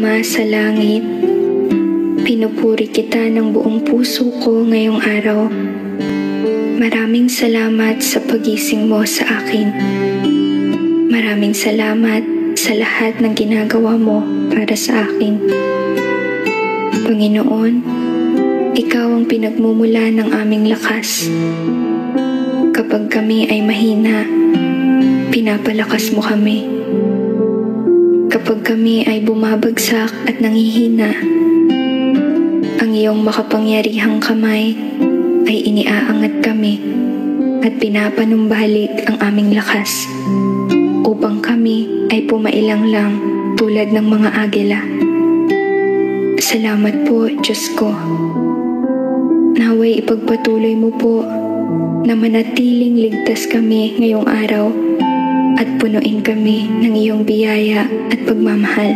Ama sa langit, pinupuri kita ng buong puso ko ngayong araw. Maraming salamat sa pagising mo sa akin. Maraming salamat sa lahat ng ginagawa mo para sa akin. Panginoon, Ikaw ang pinagmumula ng aming lakas. Kapag kami ay mahina, pinapalakas mo kami. Kapag kami ay bumabagsak at nanghihina, ang iyong makapangyarihang kamay ay iniaangat kami at pinapanumbalik ang aming lakas upang kami ay pumailang lang tulad ng mga agila. Salamat po, Diyos ko. Naway ipagpatuloy mo po na manatiling ligtas kami ngayong araw at punuin kami ng iyong biyaya at pagmamahal.